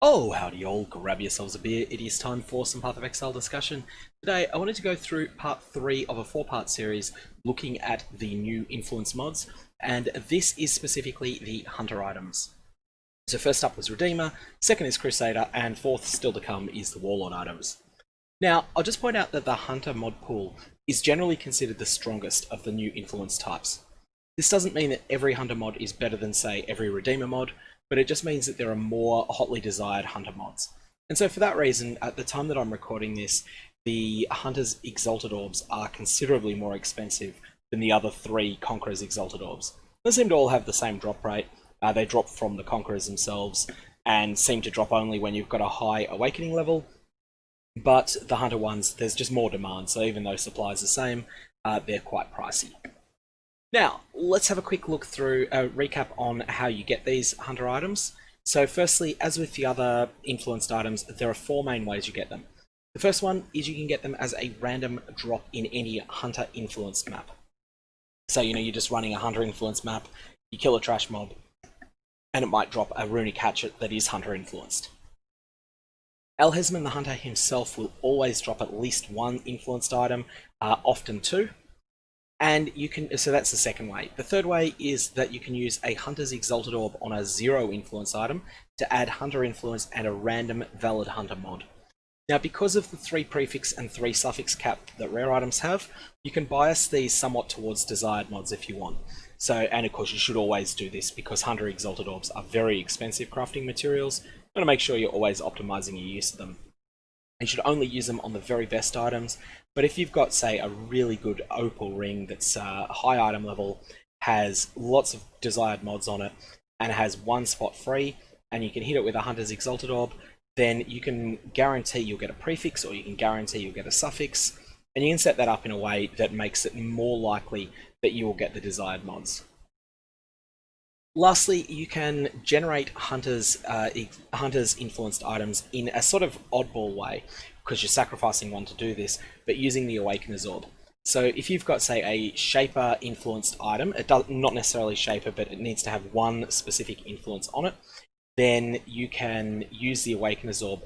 Oh, howdy all, grab yourselves a beer, it is time for some Path of Exile discussion. Today I wanted to go through part 3 of a 4-part series looking at the new influence mods, and this is specifically the Hunter items. So first up was Redeemer, second is Crusader, and fourth still to come is the Warlord items. Now, I'll just point out that the Hunter mod pool is generally considered the strongest of the new influence types. This doesn't mean that every Hunter mod is better than, say, every Redeemer mod, but it just means that there are more hotly desired Hunter mods. And so for that reason, at the time that I'm recording this, the Hunter's Exalted Orbs are considerably more expensive than the other 3 Conquerors Exalted Orbs. They seem to all have the same drop rate. They drop from the Conquerors themselves and seem to drop only when you've got a high Awakening level. But the Hunter ones, there's just more demand, so even though supply is the same, they're quite pricey. Now, let's have a quick look through a recap on how you get these Hunter items. So firstly, as with the other influenced items, there are 4 main ways you get them. The first one is you can get them as a random drop in any Hunter influenced map. So, you're just running a Hunter influenced map, you kill a trash mob, and it might drop a runic hatchet that is Hunter influenced. Al-Hezmin the Hunter himself will always drop at least 1 influenced item, often 2. And so that's the second way. The third way is that you can use a Hunter's Exalted Orb on a 0 influence item to add Hunter influence and a random valid Hunter mod. Now, because of the 3 prefix and 3 suffix cap that rare items have, you can bias these somewhat towards desired mods if you want. So, and of course you should always do this because Hunter Exalted Orbs are very expensive crafting materials. You want to make sure you're always optimizing your use of them. You should only use them on the very best items, but if you've got, say, a really good Opal Ring that's high item level, has lots of desired mods on it, and has 1 spot free, and you can hit it with a Hunter's Exalted Orb, then you can guarantee you'll get a prefix, or you can guarantee you'll get a suffix, and you can set that up in a way that makes it more likely that you will get the desired mods. Lastly, you can generate Hunter's influenced items in a sort of oddball way, because you're sacrificing 1 to do this, but using the Awakener's Orb. So if you've got, say, a Shaper influenced item, not necessarily Shaper, but it needs to have 1 specific influence on it, then you can use the Awakener's Orb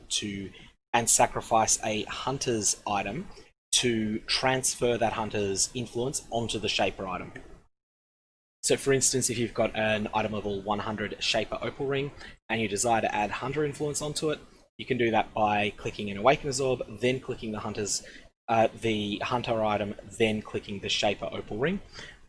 and sacrifice a Hunter's item to transfer that Hunter's influence onto the Shaper item. So for instance, if you've got an item level 100 Shaper Opal Ring and you desire to add Hunter influence onto it, you can do that by clicking an Awakener's Orb, then clicking the Hunter item, then clicking the Shaper Opal Ring,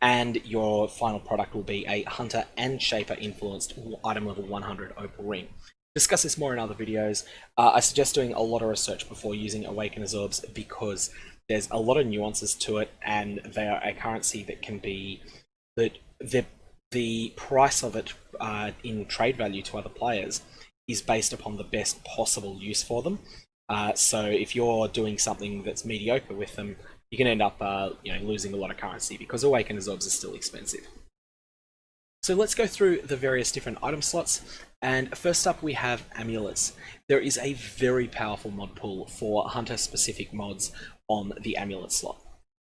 and your final product will be a Hunter and Shaper influenced item level 100 Opal Ring. Discuss this more in other videos. I suggest doing a lot of research before using Awakener's Orbs because there's a lot of nuances to it, and they are a currency that can be the price of it in trade value to other players is based upon the best possible use for them. So if you're doing something that's mediocre with them, you can end up losing a lot of currency because Awakener's Orbs are still expensive. So let's go through the various different item slots, and first up we have AMULETS. There is a very powerful mod pool for Hunter specific mods on the Amulet slot.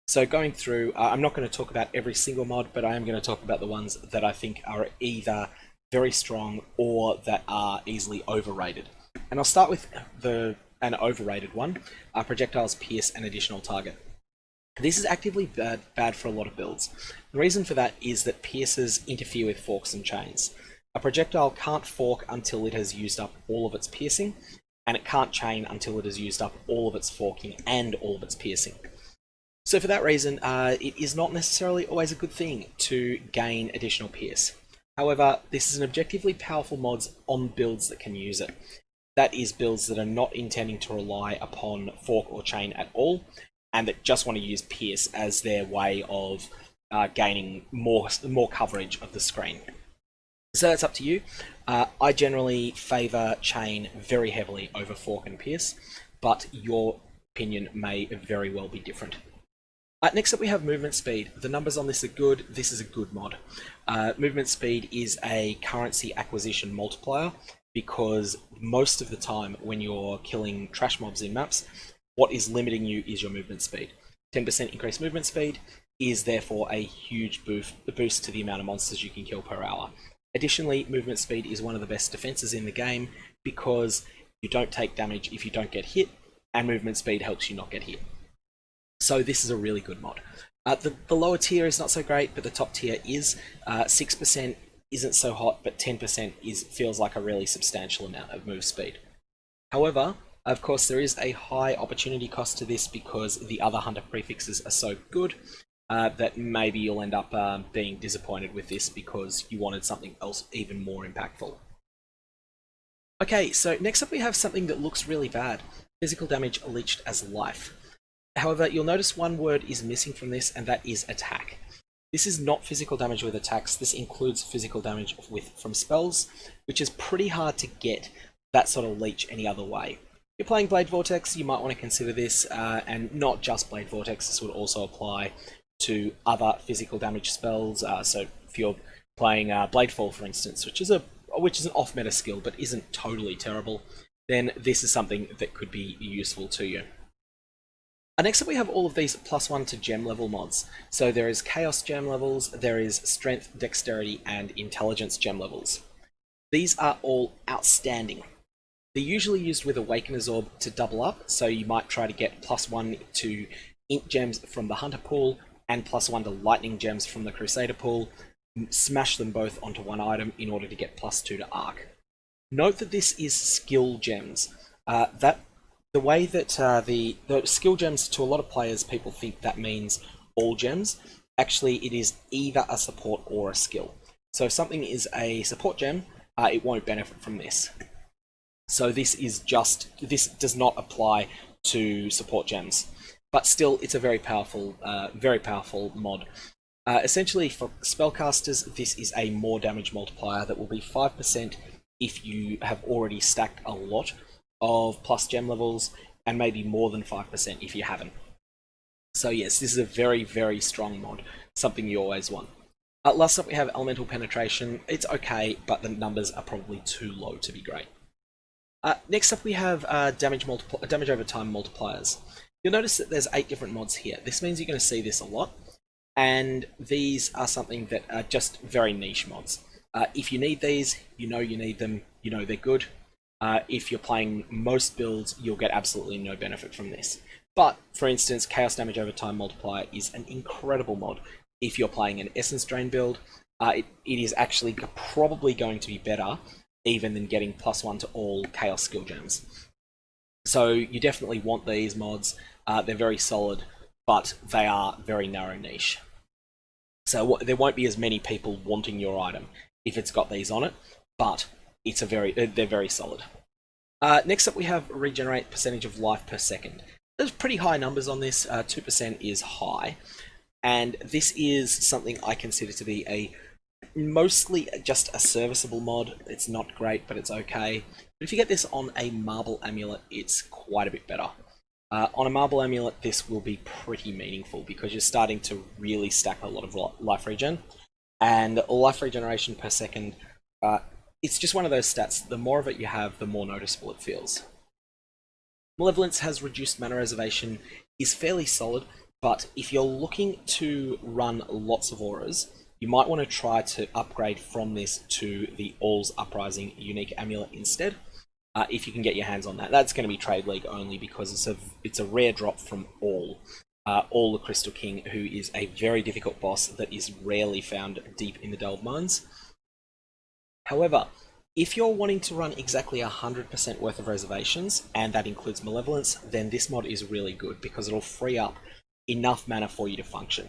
So going through, I'm not going to talk about every single mod, but I am going to talk about the ones that I think are either very strong or that are easily overrated. And I'll start with an overrated one, Projectiles Pierce and Additional Target. This is actively bad for a lot of builds. The reason for that is that pierces interfere with forks and chains. A projectile can't fork until it has used up all of its piercing, and it can't chain until it has used up all of its forking and all of its piercing. So for that reason, it is not necessarily always a good thing to gain additional pierce. However, this is an objectively powerful mod on builds that can use it. That is builds that are not intending to rely upon fork or chain at all, and that just want to use pierce as their way of gaining more coverage of the screen. So that's up to you. I generally favour chain very heavily over fork and pierce, but your opinion may very well be different. Next up we have Movement Speed. The numbers on this are good. This is a good mod. Movement Speed is a currency acquisition multiplier because most of the time when you're killing trash mobs in maps, what is limiting you is your movement speed. 10% increased movement speed is therefore a huge boost to the amount of monsters you can kill per hour. Additionally, movement speed is one of the best defenses in the game because you don't take damage if you don't get hit, and movement speed helps you not get hit. So this is a really good mod. The lower tier is not so great, but the top tier is. 6% isn't so hot, but 10% feels like a really substantial amount of move speed. However, of course, there is a high opportunity cost to this because the other hunter prefixes are so good that maybe you'll end up being disappointed with this because you wanted something else even more impactful. Okay, so next up we have something that looks really bad. Physical damage leached as life. However, you'll notice one word is missing from this, and that is attack. This is not physical damage with attacks, this includes physical damage from spells, which is pretty hard to get that sort of leech any other way. If you're playing Blade Vortex, you might want to consider this, and not just Blade Vortex, this would also apply to other physical damage spells. So if you're playing Bladefall, for instance, which is an off-meta skill but isn't totally terrible, then this is something that could be useful to you. Next up we have all of these +1 to gem level mods. So there is Chaos gem levels, there is Strength, Dexterity, and Intelligence gem levels. These are all outstanding. They're usually used with Awakener's Orb to double up, so you might try to get +1 to Int gems from the Hunter pool, and +1 to Lightning gems from the Crusader pool, smash them both onto one item in order to get +2 to Arc. Note that this is skill gems. The way that the skill gems, to a lot of players, people think that means all gems. Actually, it is either a support or a skill. So if something is a support gem, it won't benefit from this. So this does not apply to support gems. But still, it's a very powerful mod. Essentially, for spellcasters, this is a more damage multiplier that will be 5% if you have already stacked a lot of plus gem levels, and maybe more than 5% if you haven't. So yes, this is a very, very strong mod, something you always want. Last up we have Elemental Penetration. It's okay, but the numbers are probably too low to be great. Next up we have damage over time multipliers. You'll notice that there's 8 different mods here. This means you're going to see this a lot, and these are something that are just very niche mods. If you need these, you know you need them, you know they're good. If you're playing most builds, you'll get absolutely no benefit from this. But, for instance, Chaos Damage Over Time Multiplier is an incredible mod. If you're playing an Essence Drain build, it is actually probably going to be better even than getting +1 to all Chaos Skill Gems. So you definitely want these mods. They're very solid, but they are very narrow niche. So there won't be as many people wanting your item if it's got these on it, but they're very solid. Next up we have Regenerate percentage of life per second. There's pretty high numbers on this. 2% is high, and this is something I consider to be mostly just a serviceable mod. It's not great, but it's okay. But if you get this on a Marble Amulet, it's quite a bit better. On a Marble Amulet, this will be pretty meaningful because you're starting to really stack a lot of life regen, and life regeneration per second. It's just one of those stats. The more of it you have, the more noticeable it feels. Malevolence has reduced mana reservation, is fairly solid, but if you're looking to run lots of auras, you might want to try to upgrade from this to the All's Uprising unique amulet instead. If you can get your hands on that. That's going to be Trade League only because it's a rare drop from All the Crystal King, who is a very difficult boss that is rarely found deep in the Delve Mines. However, if you're wanting to run exactly 100% worth of reservations, and that includes Malevolence, then this mod is really good because it'll free up enough mana for you to function.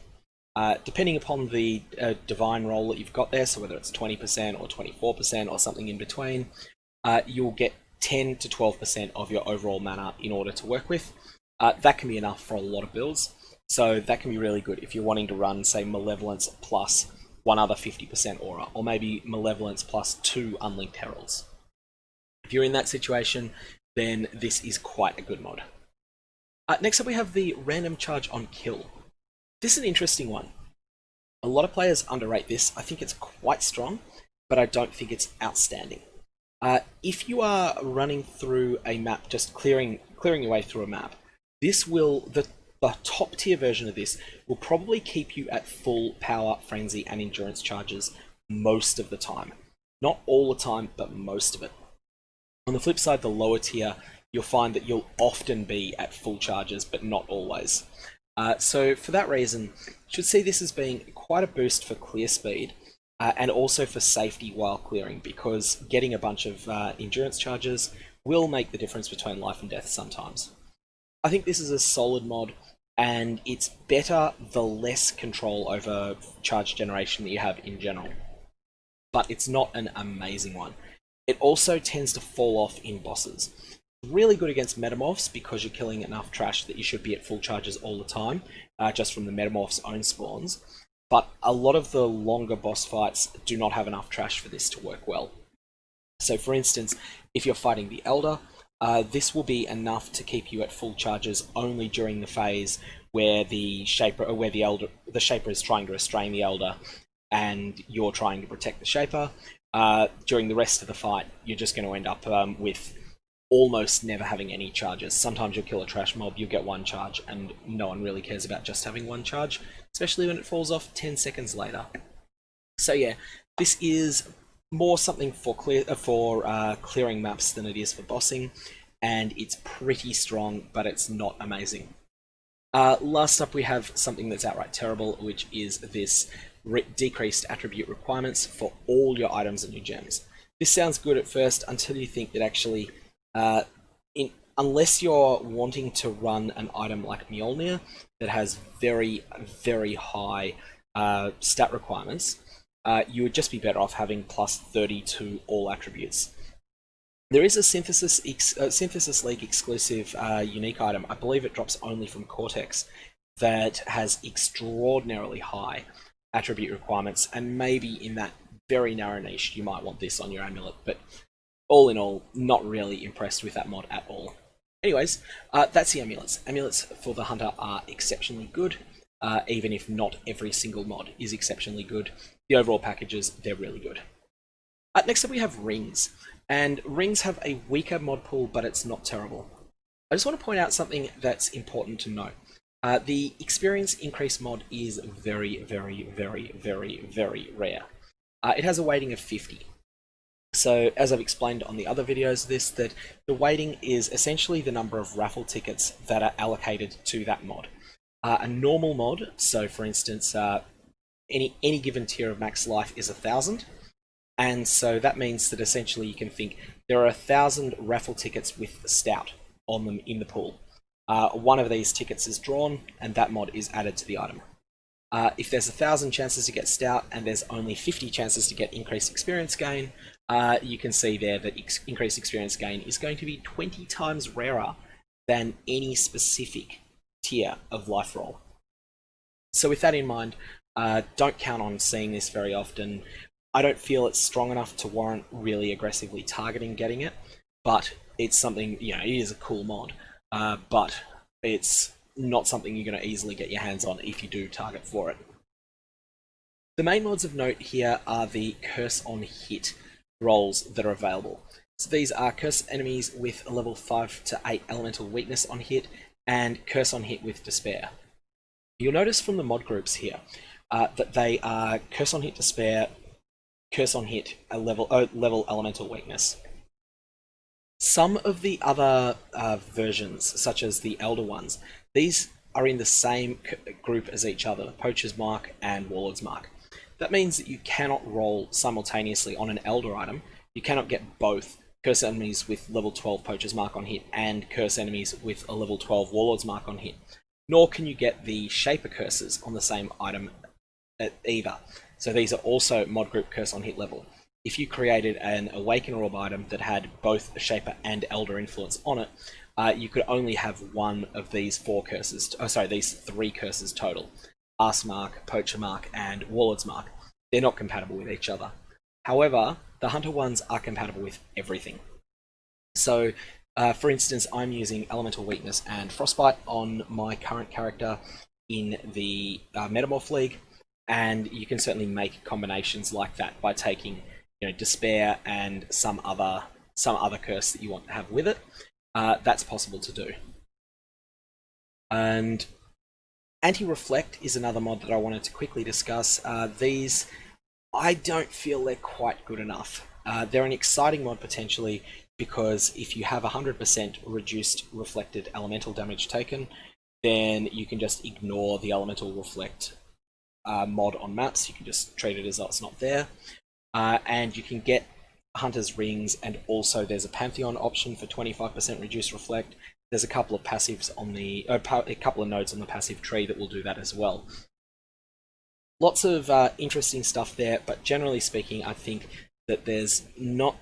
Depending upon the divine roll that you've got there, so whether it's 20% or 24% or something in between, you'll get 10 to 12% of your overall mana in order to work with. That can be enough for a lot of builds, so that can be really good if you're wanting to run, say, Malevolence plus one other 50% aura, or maybe Malevolence plus 2 Unlinked Heralds. If you're in that situation, then this is quite a good mod. Next up we have the Random Charge on Kill. This is an interesting one. A lot of players underrate this. I think it's quite strong, but I don't think it's outstanding. If you are running through a map, just clearing your way through a map, the top tier version of this will probably keep you at full power, frenzy, and endurance charges most of the time. Not all the time, but most of it. On the flip side, the lower tier, you'll find that you'll often be at full charges, but not always. So for that reason, you should see this as being quite a boost for clear speed, and also for safety while clearing, because getting a bunch of endurance charges will make the difference between life and death sometimes. I think this is a solid mod, and it's better the less control over charge generation that you have in general. But it's not an amazing one. It also tends to fall off in bosses. Really good against metamorphs because you're killing enough trash that you should be at full charges all the time, just from the metamorph's own spawns. But a lot of the longer boss fights do not have enough trash for this to work well. So for instance, if you're fighting the Elder, this will be enough to keep you at full charges only during the phase where the Shaper, or where the Shaper is trying to restrain the Elder, and you're trying to protect the Shaper. During the rest of the fight, you're just going to end up with almost never having any charges. Sometimes you'll kill a trash mob, you'll get one charge, and no one really cares about just having one charge, especially when it falls off 10 seconds later. So yeah, this is more something for clearing maps than it is for bossing, and it's pretty strong, but it's not amazing. Last up, we have something that's outright terrible, which is this decreased attribute requirements for all your items and your gems. This sounds good at first until you think that actually, unless you're wanting to run an item like Mjolnir that has very, very high stat requirements, you would just be better off having plus 30 to all attributes. There is a Synthesis League exclusive unique item, I believe it drops only from Cortex, that has extraordinarily high attribute requirements, and maybe in that very narrow niche you might want this on your amulet, but all in all, not really impressed with that mod at all. Anyways, that's the amulets. Amulets for the Hunter are exceptionally good, even if not every single mod is exceptionally good. The overall packages, they're really good. Next up we have rings, and rings have a weaker mod pool, but it's not terrible. I just want to point out something that's important to note. The experience increase mod is very, very, very, very, very rare. It has a weighting of 50. So, as I've explained on the other videos of this, that the weighting is essentially the number of raffle tickets that are allocated to that mod. A normal mod, so for instance, any given tier of max life is 1,000, and so that means that essentially you can think there are 1,000 raffle tickets with Stout on them in the pool. One of these tickets is drawn, and that mod is added to the item. If there's 1,000 chances to get Stout, and there's only 50 chances to get increased experience gain, you can see there that increased experience gain is going to be 20 times rarer than any specific tier of life roll. So with that in mind, don't count on seeing this very often. I don't feel it's strong enough to warrant really aggressively targeting getting it, but it's something, you know, it is a cool mod, but it's not something you're going to easily get your hands on if you do target for it. The main mods of note here are the Curse on Hit rolls that are available. So these are Curse enemies with a level 5 to 8 elemental weakness on hit, and Curse on Hit with Despair. You'll notice from the mod groups here that they are Curse on Hit Despair, Curse on Hit a level elemental weakness. Some of the other versions, such as the Elder ones, these are in the same group as each other, Poacher's Mark and Warlord's Mark. That means that you cannot roll simultaneously on an Elder item. You cannot get both Curse enemies with level 12 Poacher's Mark on hit and Curse enemies with a level 12 Warlord's Mark on hit. Nor can you get the Shaper curses on the same item either. So these are also mod group Curse on Hit level. If you created an Awakener Orb item that had both Shaper and Elder influence on it, you could only have one of these these 3 curses total. Arse Mark, Poacher Mark, and Warlord's Mark. They're not compatible with each other. However, the Hunter ones are compatible with everything. So, for instance, I'm using Elemental Weakness and Frostbite on my current character in the Metamorph League, and you can certainly make combinations like that by taking, you know, Despair and some other curse that you want to have with it. That's possible to do. And Anti-Reflect is another mod that I wanted to quickly discuss. These, I don't feel they're quite good enough. They're an exciting mod potentially because if you have 100% reduced reflected elemental damage taken, then you can just ignore the elemental reflect mod on maps. You can just treat it as though it's not there. And you can get Hunter's Rings, and also there's a Pantheon option for 25% reduced reflect. There's a couple of passives on the a couple of nodes on the passive tree that will do that as well. Lots of interesting stuff there, but generally speaking, I think that there's not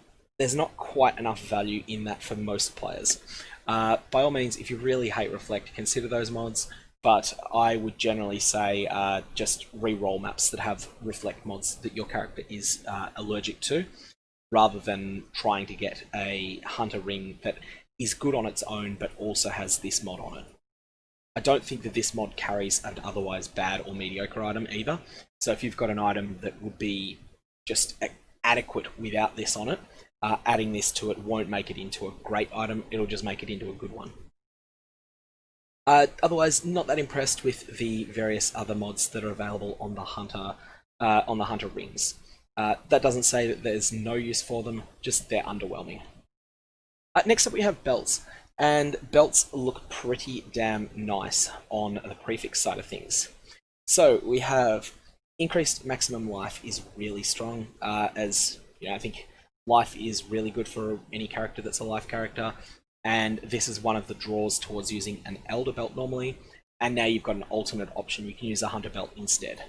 quite enough value in that for most players. By all means, if you really hate reflect, consider those mods. But I would generally say just re-roll maps that have reflect mods that your character is allergic to, rather than trying to get a Hunter Ring that is good on its own but also has this mod on it. I don't think that this mod carries an otherwise bad or mediocre item either. So if you've got an item that would be just adequate without this on it, adding this to it won't make it into a great item, it'll just make it into a good one. Otherwise, not that impressed with the various other mods that are available on the Hunter Rings. That doesn't say that there's no use for them, just they're underwhelming. Next up we have belts, and belts look pretty damn nice on the prefix side of things. So we have increased maximum life is really strong, as you know, I think life is really good for any character that's a life character. And this is one of the draws towards using an Elder Belt normally, and now you've got an alternate option. You can use a Hunter Belt instead.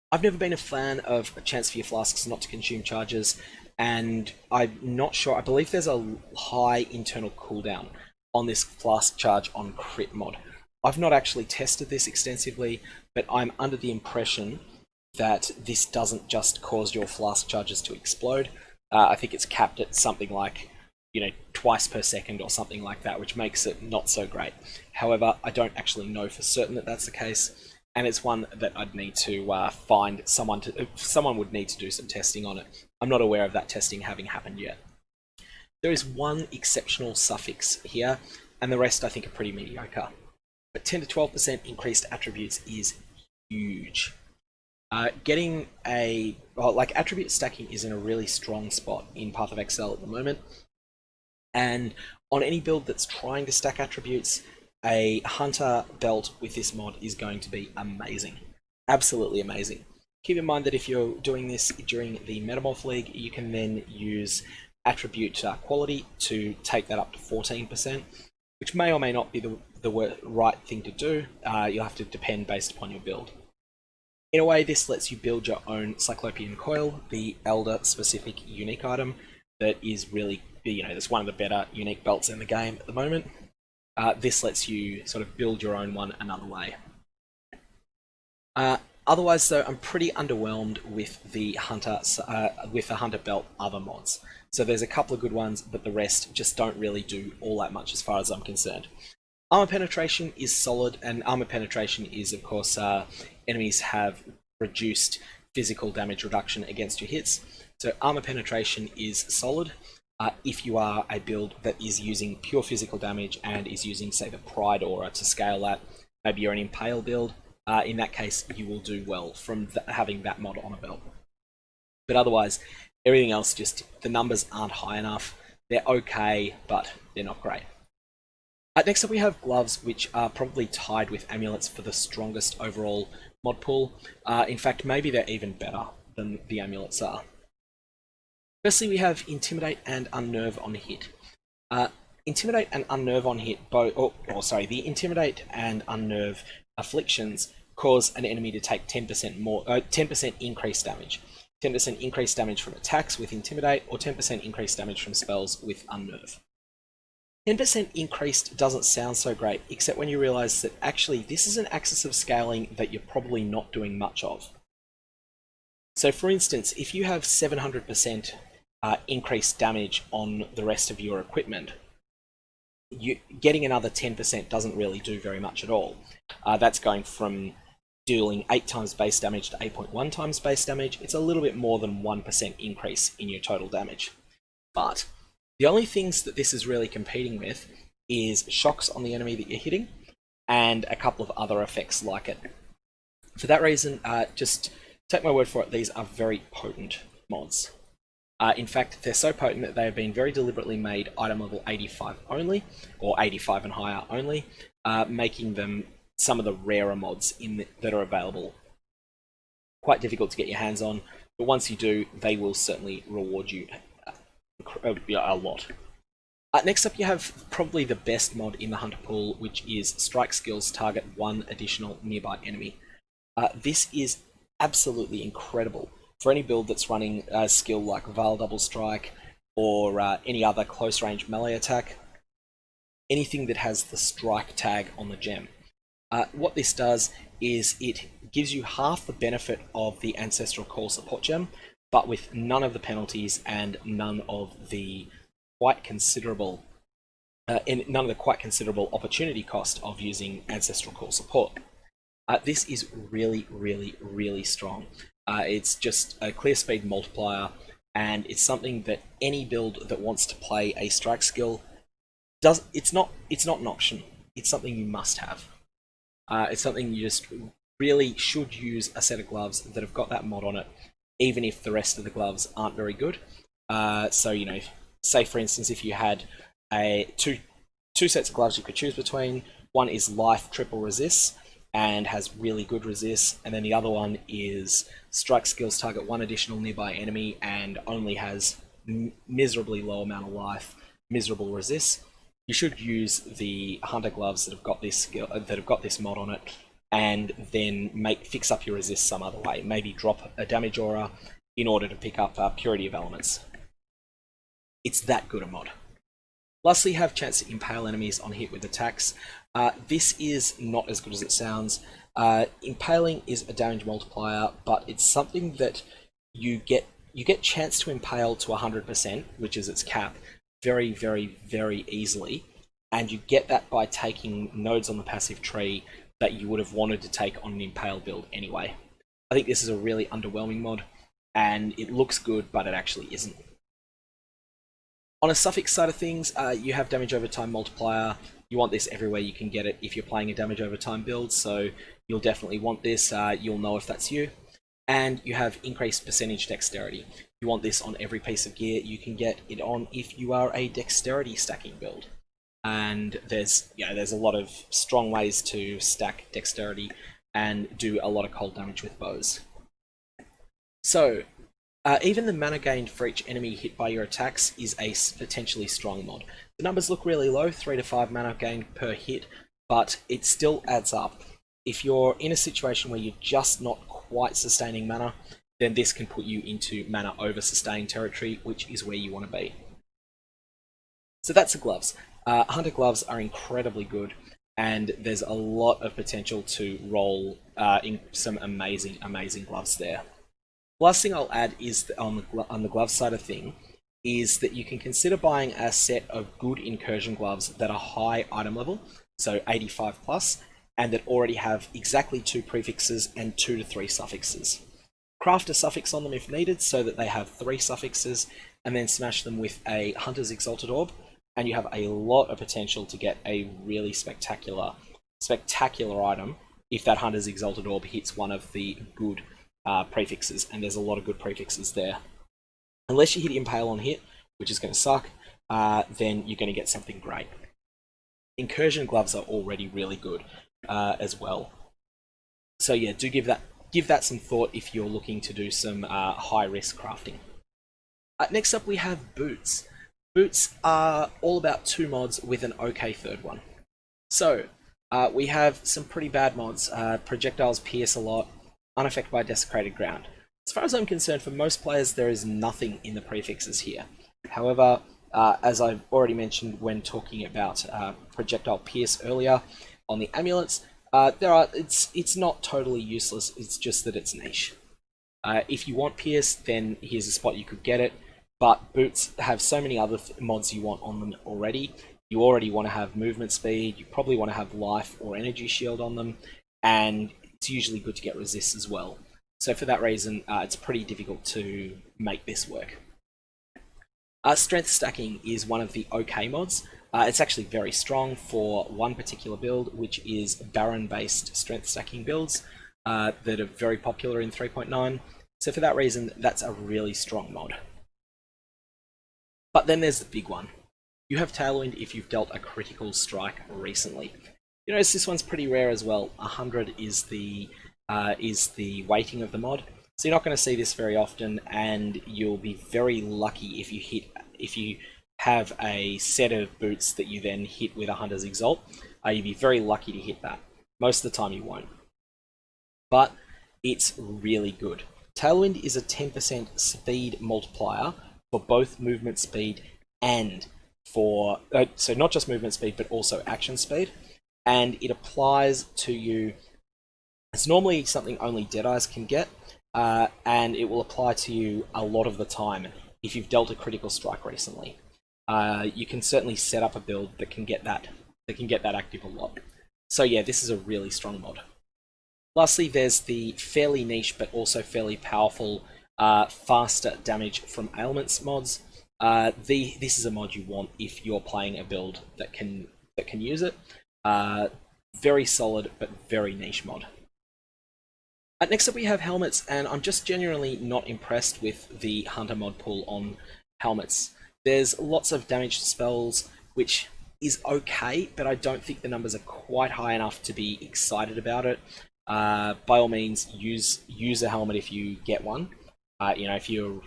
I've never been a fan of a chance for your flasks not to consume charges, and I'm not sure, I believe there's a high internal cooldown on this flask charge on crit mod. I've not actually tested this extensively, but I'm under the impression that this doesn't just cause your flask charges to explode. I think it's capped at something like, you know, twice per second or something like that, which makes it not so great. However, I don't actually know for certain that that's the case, and it's one that I'd need to find someone would need to do some testing on it. I'm not aware of that testing having happened yet. There is one exceptional suffix here, and the rest I think are pretty mediocre. But 10 to 12% increased attributes is huge. Getting attribute stacking is in a really strong spot in Path of Exile at the moment. And on any build that's trying to stack attributes, a Hunter Belt with this mod is going to be amazing. Absolutely amazing. Keep in mind that if you're doing this during the Metamorph League, you can then use attribute quality to take that up to 14%, which may or may not be the right thing to do. You'll have to depend based upon your build. In a way, this lets you build your own Cyclopean Coil, the Elder-specific unique item that is really, you know, that's one of the better unique belts in the game at the moment. This lets you sort of build your own one another way. Otherwise, though, I'm pretty underwhelmed with the Hunter Belt other mods. So there's a couple of good ones, but the rest just don't really do all that much as far as I'm concerned. Armor penetration is solid, and armor penetration is, of course, enemies have reduced physical damage reduction against your hits. So armor penetration is solid. If you are a build that is using pure physical damage and is using, say, the Pride Aura to scale that, maybe you're an Impale build, in that case you will do well from having that mod on a belt. But otherwise, everything else, just the numbers aren't high enough. They're okay, but they're not great. Next up we have gloves, which are probably tied with amulets for the strongest overall mod pool. In fact, maybe they're even better than the amulets are. Firstly, we have Intimidate and Unnerve on hit. Intimidate and Unnerve on hit, the Intimidate and Unnerve afflictions cause an enemy to take 10% increased damage. 10% increased damage from attacks with Intimidate, or 10% increased damage from spells with Unnerve. 10% increased doesn't sound so great, except when you realize that actually this is an axis of scaling that you're probably not doing much of. So for instance, if you have 700% increased damage on the rest of your equipment, getting another 10% doesn't really do very much at all. That's going from dealing 8 times base damage to 8.1 times base damage. It's a little bit more than 1% increase in your total damage. But the only things that this is really competing with is shocks on the enemy that you're hitting, and a couple of other effects like it. For that reason, just take my word for it, these are very potent mods. In fact, they're so potent that they have been very deliberately made item level 85 only, or 85 and higher only, making them some of the rarer mods that are available. Quite difficult to get your hands on, but once you do, they will certainly reward you a lot. Next up, you have probably the best mod in the Hunter pool, which is Strike Skills target one additional nearby enemy. This is absolutely incredible for any build that's running a skill like Val Double Strike or any other close range melee attack. Anything that has the strike tag on the gem. What this does is it gives you half the benefit of the Ancestral Call support gem, but with none of the penalties and none of the quite considerable opportunity cost of using Ancestral Call support. This is really, really, really strong. It's just a clear speed multiplier, and it's something that any build that wants to play a strike skill does. It's not an option. It's something you must have. It's something you just really should use a set of gloves that have got that mod on it, even if the rest of the gloves aren't very good. So, you know, say for instance, if you had two sets of gloves you could choose between, one is life triple resist and has really good resist, and then the other one is strike skills target one additional nearby enemy and only has miserably low amount of life, miserable resist. You should use the hunter gloves that have got this skill, that have got this mod on it, and then fix up your resist some other way. Maybe drop a damage aura in order to pick up Purity of Elements. It's that good a mod. Lastly, you have chance to impale enemies on hit with attacks. This is not as good as it sounds. Impaling is a damage multiplier, but it's something that you get chance to impale to 100%, which is its cap, very, very, very easily, and you get that by taking nodes on the passive tree that you would have wanted to take on an impale build anyway. I think this is a really underwhelming mod, and it looks good, but it actually isn't. On a suffix side of things, you have damage over time multiplier. You want this everywhere you can get it if you're playing a damage over time build, so you'll definitely want this. You'll know if that's you. And you have increased percentage dexterity. You want this on every piece of gear you can get it on if you are a dexterity stacking build. And there's a lot of strong ways to stack dexterity and do a lot of cold damage with bows. So even the mana gained for each enemy hit by your attacks is a potentially strong mod. The numbers look really low, 3 to 5 mana gained per hit, but it still adds up. If you're in a situation where you're just not quite sustaining mana, then this can put you into mana over sustain territory, which is where you want to be. So that's the gloves. Hunter gloves are incredibly good, and there's a lot of potential to roll in some amazing, amazing gloves there. Last thing I'll add is on the glove side of thing is that you can consider buying a set of good incursion gloves that are high item level, so 85 plus, and that already have exactly 2 prefixes and 2 to 3 suffixes. Craft a suffix on them if needed so that they have 3 suffixes, and then smash them with a Hunter's Exalted Orb, and you have a lot of potential to get a really spectacular item if that Hunter's Exalted Orb hits one of the good prefixes, and there's a lot of good prefixes there. Unless you hit Impale on hit, which is going to suck, then you're going to get something great. Incursion gloves are already really good as well. So yeah, do give that some thought if you're looking to do some high-risk crafting. Next up we have boots. Boots are all about 2 mods with an okay third one. So we have some pretty bad mods. Projectiles pierce a lot, unaffected by desecrated ground. As far as I'm concerned, for most players there is nothing in the prefixes here. However, as I've already mentioned when talking about projectile pierce earlier on the amulets, it's not totally useless, it's just that it's niche. If you want pierce, then here's a spot you could get it, but boots have so many other mods you want on them already. You already want to have movement speed, you probably want to have life or energy shield on them, and it's usually good to get resist as well. So for that reason, it's pretty difficult to make this work. Strength stacking is one of the okay mods. It's actually very strong for one particular build, which is Baron-based strength stacking builds that are very popular in 3.9. So for that reason, that's a really strong mod. But then there's the big one. You have Tailwind if you've dealt a critical strike recently. You notice this one's pretty rare as well. 100 is the weighting of the mod, so you're not going to see this very often, and you'll be very lucky if you have a set of boots that you then hit with a Hunter's Exalt. You'd be very lucky to hit that. Most of the time you won't. But it's really good. Tailwind is a 10% speed multiplier for both movement speed and for... so not just movement speed, but also action speed. And it applies to you... It's normally something only Deadeyes can get, and it will apply to you a lot of the time if you've dealt a critical strike recently. You can certainly set up a build that can get that active a lot. So yeah, this is a really strong mod. Lastly, there's the fairly niche but also fairly powerful faster damage from ailments mods. This is a mod you want if you're playing a build that can use it. Very solid but very niche mod. Next up we have helmets, and I'm just genuinely not impressed with the Hunter mod pool on helmets. There's lots of damage spells, which is okay, but I don't think the numbers are quite high enough to be excited about it. By all means, use a helmet if you get one. If you're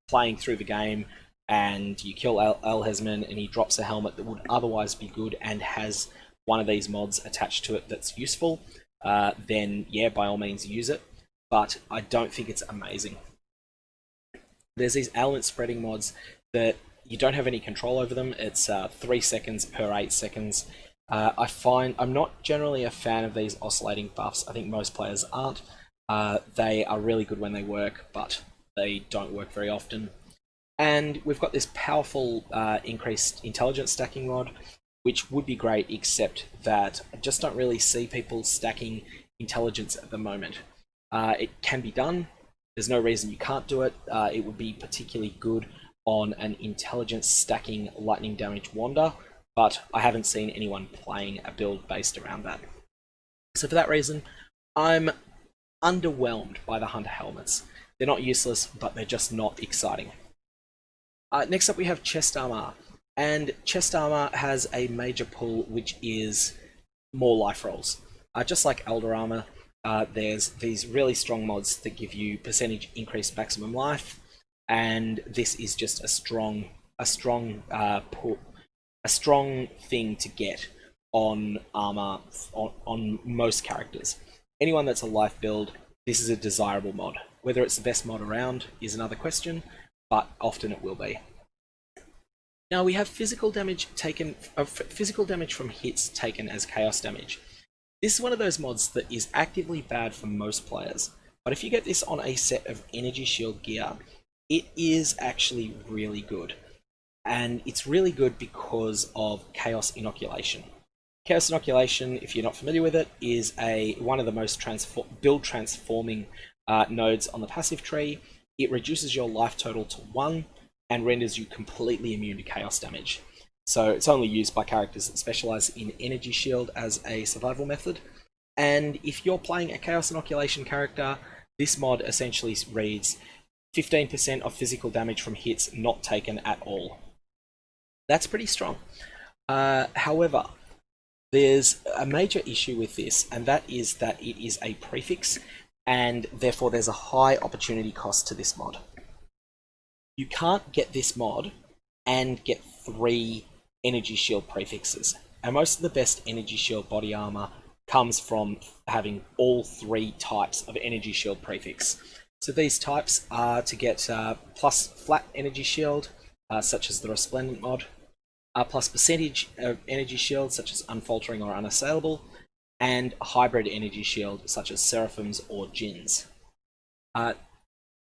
playing through the game and you kill Al-Hezmin and he drops a helmet that would otherwise be good and has one of these mods attached to it that's useful, then yeah, by all means use it. But I don't think it's amazing. There's these ailment spreading mods that you don't have any control over them. It's 3 seconds per 8 seconds. I find I'm not generally a fan of these oscillating buffs. I think most players aren't. They are really good when they work, but they don't work very often. And we've got this powerful increased intelligence stacking mod, which would be great, except that I just don't really see people stacking intelligence at the moment. It can be done. There's no reason you can't do it. It would be particularly good on an intelligence stacking lightning damage wander, but I haven't seen anyone playing a build based around that. So for that reason, I'm underwhelmed by the Hunter helmets. They're not useless, but they're just not exciting. Next up we have chest armor, and chest armor has a major pull, which is more life rolls. Just like Elder armor, there's these really strong mods that give you percentage increased maximum life, and this is just a strong thing to get on armor on most characters. Anyone that's a life build, this is a desirable mod. Whether it's the best mod around is another question, but often it will be. Now we have physical damage from hits taken as chaos damage. This is one of those mods that is actively bad for most players, but if you get this on a set of energy shield gear, it is actually really good. And it's really good because of Chaos Inoculation. Chaos Inoculation, if you're not familiar with it, is one of the most build transforming nodes on the passive tree. It reduces your life total to 1 and renders you completely immune to chaos damage. So it's only used by characters that specialize in energy shield as a survival method. And if you're playing a Chaos Inoculation character, this mod essentially reads 15% of physical damage from hits not taken at all. That's pretty strong. However, there's a major issue with this, and that is that it is a prefix, and therefore there's a high opportunity cost to this mod. You can't get this mod and get 3 energy shield prefixes, and most of the best energy shield body armor comes from having all 3 types of energy shield prefix. So these types are to get plus flat energy shield, such as the Resplendent mod, plus percentage of energy shield, such as Unfaltering or Unassailable, and hybrid energy shield, such as Seraphims or Djinns.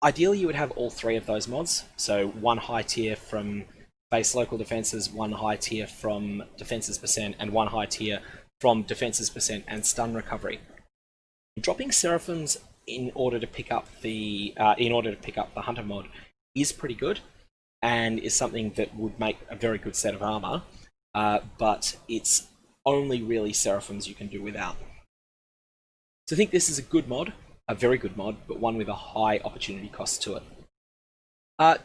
Ideally, you would have all 3 of those mods, so 1 high tier from base local defenses, 1 high tier from defenses percent, and 1 high tier from defenses percent and stun recovery. Dropping Seraphims in order to pick up the Hunter mod is pretty good, and is something that would make a very good set of armor, but it's only really Seraphims you can do without. So I think this is a good mod, a very good mod, but one with a high opportunity cost to it.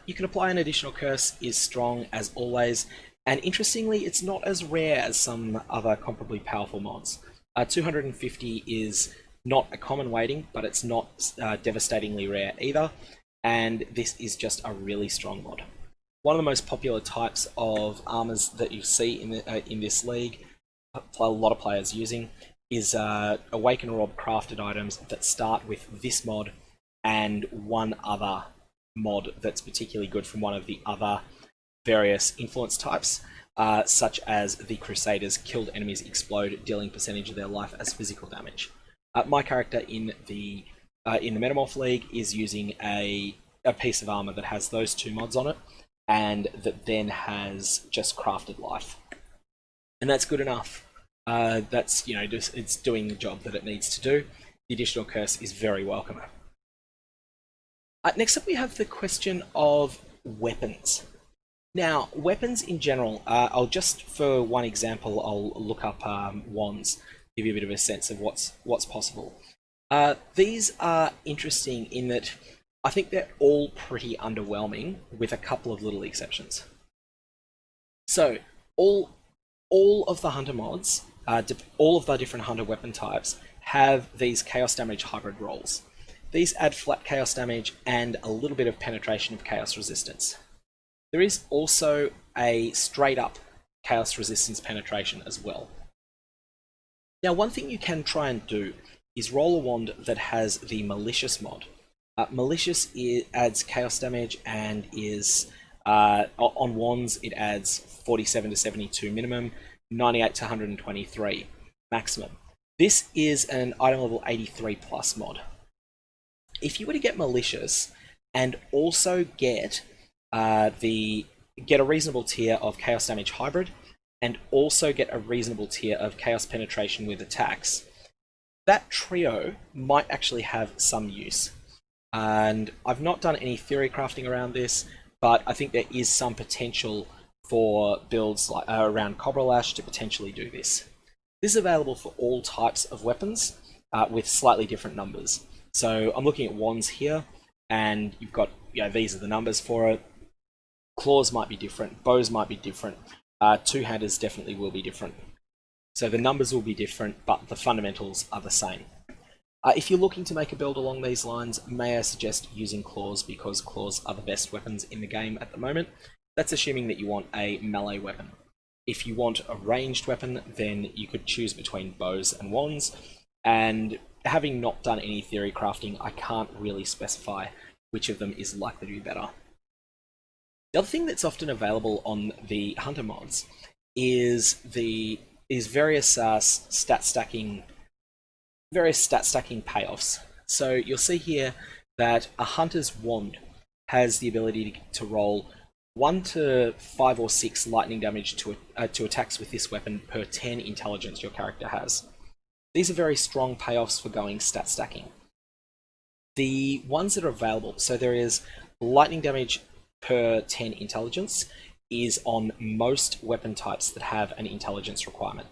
You can apply an additional curse, is strong as always, and interestingly, it's not as rare as some other comparably powerful mods. 250 is not a common weighting, but it's not devastatingly rare either, and this is just a really strong mod. One of the most popular types of armors that you see in this league, a lot of players using, is Awakener Orb crafted items that start with this mod and one other mod that's particularly good from one of the other various influence types, such as the Crusaders killed enemies explode, dealing percentage of their life as physical damage. My character in the Metamorph League is using a piece of armor that has those two mods on it, and that then has just crafted life, and that's good enough. That's, you know, just it's doing the job that it needs to do. The additional curse is very welcome. Next up, we have the question of weapons. Now, weapons in general, I'll just, for one example, I'll look up wands, give you a bit of a sense of what's possible. These are interesting in that I think they're all pretty underwhelming, with a couple of little exceptions. So, all of the hunter mods, all of the different hunter weapon types, have these chaos damage hybrid rolls. These add flat chaos damage and a little bit of penetration of chaos resistance. There is also a straight up chaos resistance penetration as well. Now, one thing you can try and do is roll a wand that has the malicious mod. Malicious adds chaos damage and is, on wands, it adds 47 to 72 minimum, 98 to 123 maximum. This is an item level 83 plus mod. If you were to get malicious and also get a reasonable tier of chaos damage hybrid, and also get a reasonable tier of chaos penetration with attacks, that trio might actually have some use. And I've not done any theory crafting around this, but I think there is some potential for builds like around Cobralash to potentially do this. This is available for all types of weapons with slightly different numbers. So I'm looking at wands here, and you've got, you know, these are the numbers for it. Claws might be different, bows might be different, two-handers definitely will be different. So the numbers will be different, but the fundamentals are the same. If you're looking to make a build along these lines, may I suggest using claws, because claws are the best weapons in the game at the moment. That's assuming that you want a melee weapon. If you want a ranged weapon, then you could choose between bows and wands, and having not done any theory crafting, I can't really specify which of them is likely to be better. The other thing that's often available on the hunter mods is various stat stacking payoffs. So you'll see here that a hunter's wand has the ability to roll 1 to 5 or 6 lightning damage to attacks with this weapon per 10 intelligence your character has. These are very strong payoffs for going stat stacking. The ones that are available, so there is lightning damage per 10 intelligence, is on most weapon types that have an intelligence requirement.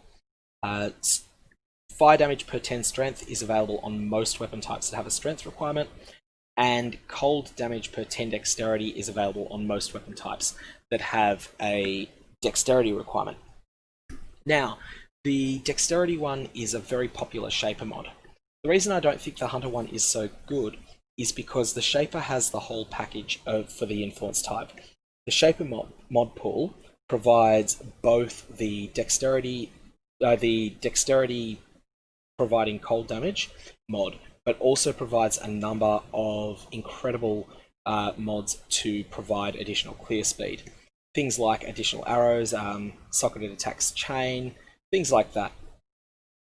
Fire damage per 10 strength is available on most weapon types that have a strength requirement, and cold damage per 10 dexterity is available on most weapon types that have a dexterity requirement. Now, the dexterity one is a very popular Shaper mod. The reason I don't think the Hunter one is so good is because the Shaper has the whole package for the influence type. The Shaper mod pool provides both the dexterity providing cold damage mod, but also provides a number of incredible mods to provide additional clear speed. Things like additional arrows, socketed attacks chain, things like that.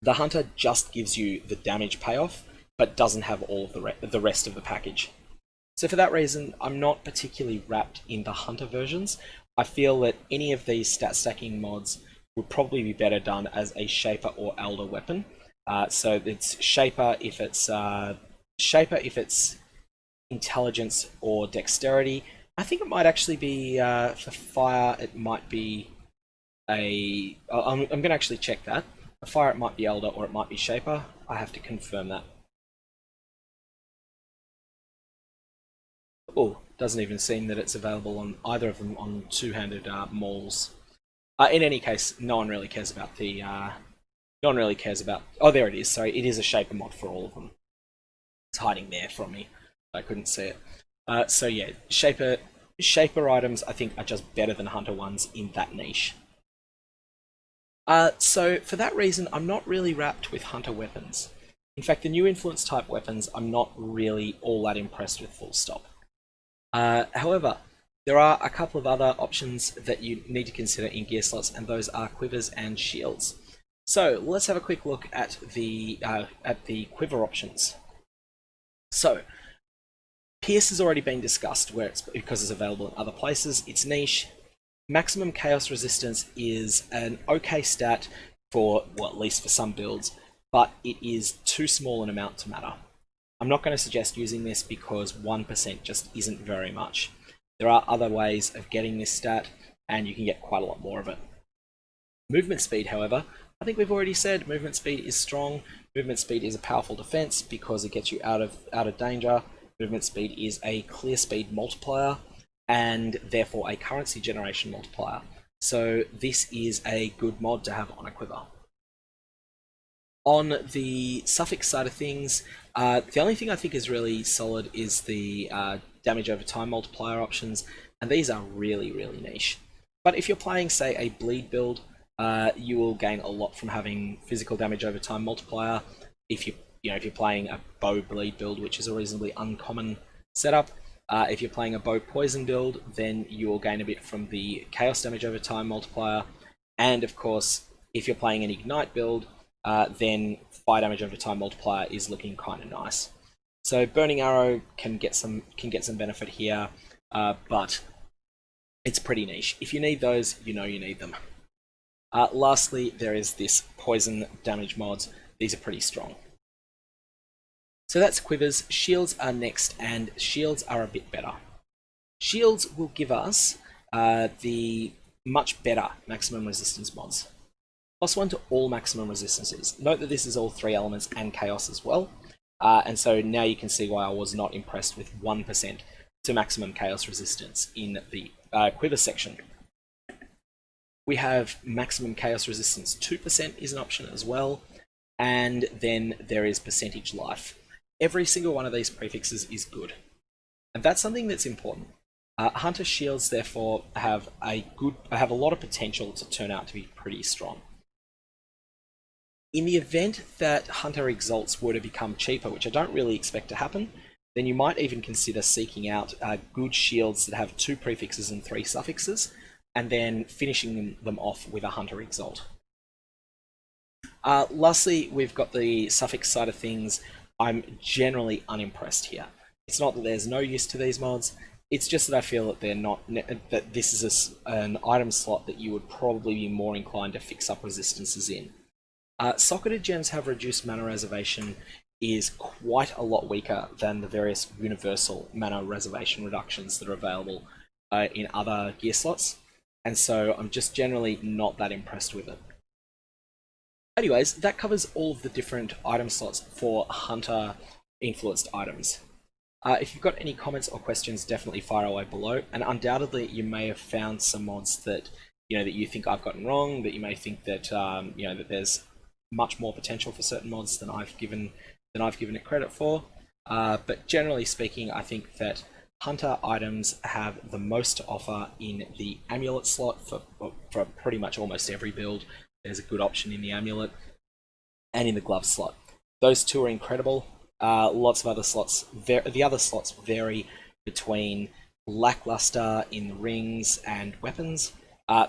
The Hunter just gives you the damage payoff, but doesn't have all of the rest of the package. So for that reason, I'm not particularly wrapped in the Hunter versions. I feel that any of these stat stacking mods would probably be better done as a Shaper or Elder weapon. So it's Shaper if it's intelligence or dexterity. I think it might actually be for fire. It might be I'm going to actually check that. For fire, it might be Elder or it might be Shaper. I have to confirm that. Oh, Doesn't even seem that it's available on either of them on two-handed mauls. In any case, no one really cares about the... no one really cares about... Oh, there it is. Sorry, it is a Shaper mod for all of them. It's hiding there from me. I couldn't see it. So yeah, Shaper items, I think, are just better than Hunter ones in that niche. So for that reason, I'm not really wrapped with Hunter weapons. In fact, the new influence type weapons, I'm not really all that impressed with, full stop. However, there are a couple of other options that you need to consider in gear slots, and those are Quivers and Shields. So let's have a quick look at the Quiver options. So Pierce has already been discussed, because it's available in other places. It's niche. Maximum Chaos Resistance is an okay stat for, well, at least for some builds, but it is too small an amount to matter. I'm not going to suggest using this because 1% just isn't very much. There are other ways of getting this stat, and you can get quite a lot more of it. Movement speed, however, I think we've already said movement speed is strong. Movement speed is a powerful defense because it gets you out of danger. Movement speed is a clear speed multiplier, and therefore a currency generation multiplier. So this is a good mod to have on a Quiver. On the suffix side of things, the only thing I think is really solid is the damage over time multiplier options, and these are really, really niche. But if you're playing, say, a bleed build, you will gain a lot from having physical damage over time multiplier. If you're playing a bow bleed build, which is a reasonably uncommon setup, if you're playing a bow poison build, then you will gain a bit from the chaos damage over time multiplier, and of course, if you're playing an ignite build, then fire damage over time multiplier is looking kind of nice. So burning arrow can get some benefit here, but it's pretty niche. If you need those, you know you need them. Lastly, there is this poison damage mods. These are pretty strong. So that's Quivers. Shields are next, and Shields are a bit better. Shields will give us the much better maximum resistance mods. +1 to all maximum resistances. Note that this is all 3 elements and chaos as well. And so now you can see why I was not impressed with 1% to maximum chaos resistance in the Quiver section. We have maximum chaos resistance 2% is an option as well. And then there is percentage life. Every single one of these prefixes is good. And that's something that's important. Hunter Shields, therefore, have a lot of potential to turn out to be pretty strong. In the event that Hunter Exalts were to become cheaper, which I don't really expect to happen, then you might even consider seeking out good shields that have 2 prefixes and 3 suffixes, and then finishing them off with a Hunter Exalt. Lastly, we've got the suffix side of things. I'm generally unimpressed here. It's not that there's no use to these mods, it's just that I feel that that this is an item slot that you would probably be more inclined to fix up resistances in. Socketed gems have reduced mana reservation is quite a lot weaker than the various universal mana reservation reductions that are available in other gear slots, and so I'm just generally not that impressed with it. Anyways, that covers all of the different item slots for Hunter influenced items. If you've got any comments or questions, definitely fire away below, and undoubtedly you may have found some mods that that you think I've gotten wrong, that you may think that that there's much more potential for certain mods than I've given it credit for. But generally speaking, I think that Hunter items have the most to offer in the Amulet slot for pretty much almost every build. There's a good option in the Amulet and in the Glove slot. Those two are incredible. Lots of other slots. The other slots vary between lackluster in rings and weapons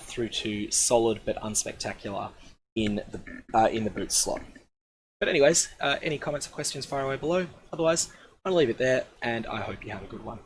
through to solid but unspectacular in the boot slot. But anyways, any comments or questions, fire away below. Otherwise, I'll leave it there, and I hope you have a good one.